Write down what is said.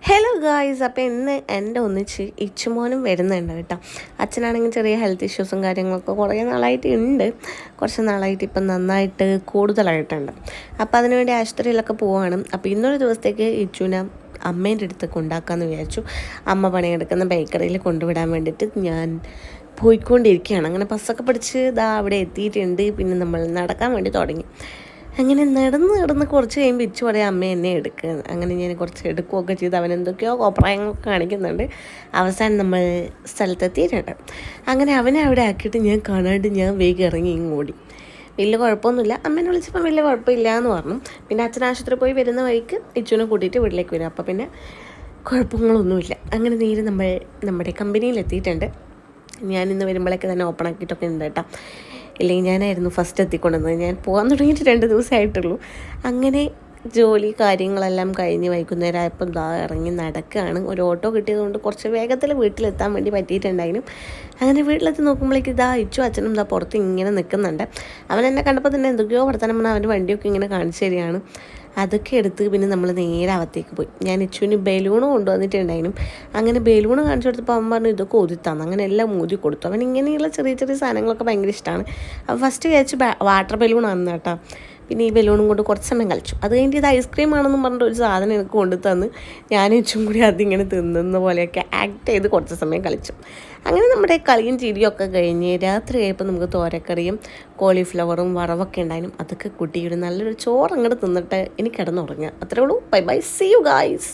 Hello guys, അപ്പോൾ ഇന്ന് എൻ്റെ ഒന്നിച്ച് ഇച്ചുമോനും വരുന്നുണ്ട് കേട്ടോ. അച്ഛനാണെങ്കിൽ ചെറിയ ഹെൽത്ത് ഇഷ്യൂസും കാര്യങ്ങളൊക്കെ കുറേ നാളായിട്ട് ഉണ്ട്. കുറച്ച് നാളായിട്ട് ഇപ്പം നന്നായിട്ട് കൂടുതലായിട്ടുണ്ട്. അപ്പോൾ അതിനുവേണ്ടി ആശുപത്രിയിലൊക്കെ പോവുകയാണ്. അപ്പോൾ ഇന്നൊരു ദിവസത്തേക്ക് ഇച്ചുവിനെ അമ്മേൻ്റെ അടുത്ത് കൊണ്ടാക്കാമെന്ന് വിചാരിച്ചു. അമ്മ പണിയെടുക്കുന്ന ബേക്കറിയിൽ കൊണ്ടുവിടാൻ വേണ്ടിയിട്ട് ഞാൻ പോയിക്കൊണ്ടിരിക്കുകയാണ്. അങ്ങനെ ബസ്സൊക്കെ പിടിച്ച് അവിടെ എത്തിയിട്ടുണ്ട്. പിന്നെ നമ്മൾ നടക്കാൻ വേണ്ടി തുടങ്ങി. അങ്ങനെ നടന്ന് കുറച്ച് കഴിയുമ്പോൾ ഇച്ചു പറയാം അമ്മ എന്നെ എടുക്കുക. അങ്ങനെ ഞാൻ കുറച്ച് എടുക്കുകയൊക്കെ ചെയ്ത് അവൻ എന്തൊക്കെയോ കോപ്രായങ്ങളൊക്കെ കാണിക്കുന്നുണ്ട്. അവസാനം നമ്മൾ സ്ഥലത്തെത്തിയിട്ടുണ്ട്. അങ്ങനെ അവനെ അവിടെ ആക്കിയിട്ട് ഞാൻ കാണാണ്ട് ഞാൻ വേഗം ഇറങ്ങി ഓടി. വലിയ കുഴപ്പമൊന്നുമില്ല. അമ്മേനെ വിളിച്ചപ്പോൾ വലിയ കുഴപ്പമില്ല എന്ന് പറഞ്ഞു. പിന്നെ അച്ഛൻ ആശുപത്രി പോയി വരുന്ന വഴിക്ക് ഇച്ചുവിനെ കൂട്ടിയിട്ട് വീട്ടിലേക്ക് വരും. അപ്പോൾ പിന്നെ കുഴപ്പങ്ങളൊന്നുമില്ല. അങ്ങനെ നേരെ നമ്മൾ നമ്മുടെ കമ്പനിയിലെത്തിയിട്ടുണ്ട്. ഞാനിന്ന് വരുമ്പോഴേക്ക് തന്നെ ഓപ്പൺ ആക്കിയിട്ടൊക്കെ ഉണ്ട് കേട്ടോ. ഇല്ലെങ്കിൽ ഞാനായിരുന്നു ഫസ്റ്റ് എത്തിക്കൊണ്ടുവന്നത്. ഞാൻ പോകാൻ തുടങ്ങിയിട്ട് 2 ദിവസമായിട്ടുള്ളൂ. അങ്ങനെ ജോലി കാര്യങ്ങളെല്ലാം കഴിഞ്ഞ് വൈകുന്നേരമായപ്പോൾ ഇറങ്ങി നടക്കുകയാണ്. ഒരു ഓട്ടോ കിട്ടിയതുകൊണ്ട് കുറച്ച് വേഗത്തിൽ വീട്ടിലെത്താൻ വേണ്ടി പറ്റിയിട്ടുണ്ടായിരുന്നു. അങ്ങനെ വീട്ടിലെത്തി നോക്കുമ്പോഴേക്ക് ഇച്ചു അച്ഛനും പുറത്ത് ഇങ്ങനെ നിൽക്കുന്നുണ്ട്. അവൻ എന്നെ കണ്ടപ്പോൾ തന്നെ എന്തൊക്കെയോ വർത്തമാനം പറഞ്ഞാൽ അവൻ്റെ വണ്ടിയൊക്കെ ഇങ്ങനെ കാണിച്ചു തരികയാണ്. അതൊക്കെ എടുത്ത് പിന്നെ നമ്മൾ നേരെ അകത്തേക്ക് പോയി. ഞാൻ ഇച്ചുവിന് ബലൂണ് കൊണ്ടുവന്നിട്ടുണ്ടായിരുന്നു. അങ്ങനെ ബലൂണ് കാണിച്ചു കൊടുത്തപ്പോൾ അവൻ പറഞ്ഞു ഇതൊക്കെ ഊതിത്താന്ന്. അങ്ങനെ എല്ലാം ഊതി കൊടുത്തു. അവൻ ഇങ്ങനെയുള്ള ചെറിയ ചെറിയ സാധനങ്ങളൊക്കെ ഭയങ്കര ഇഷ്ടമാണ്. അപ്പോൾ ഫസ്റ്റ് വിചാരിച്ചു വാട്ടർ ബലൂണാണെന്ന് കേട്ടോ. പിന്നെ ഈ ബലൂണും കൊണ്ട് കുറച്ച് സമയം കളിച്ചു. അത് കഴിഞ്ഞിട്ട് ഇത് ഐസ്ക്രീം ആണെന്നും പറഞ്ഞിട്ട് ഒരു സാധനം എനിക്ക് കൊണ്ടു തന്ന് ഞാൻ ഇച്ചും കൂടി അതിങ്ങനെ തിന്നുന്ന പോലെയൊക്കെ ആക്ട് ചെയ്ത് കുറച്ച് സമയം കളിച്ചു. അങ്ങനെ നമ്മുടെ കളിയും ചിരിയൊക്കെ കഴിഞ്ഞ് രാത്രി ആയപ്പോൾ നമുക്ക് തോരക്കറിയും കോളിഫ്ലവറും വറവൊക്കെ ഉണ്ടായിരുന്നു. അതൊക്കെ കൂട്ടിയിട്ട് നല്ലൊരു ചോറ് അങ്ങോട്ട് തിന്നിട്ട് എനിക്ക് കിടന്നുറങ്ങുക. അത്രേ ഉള്ളൂ. Bye bye, see you guys.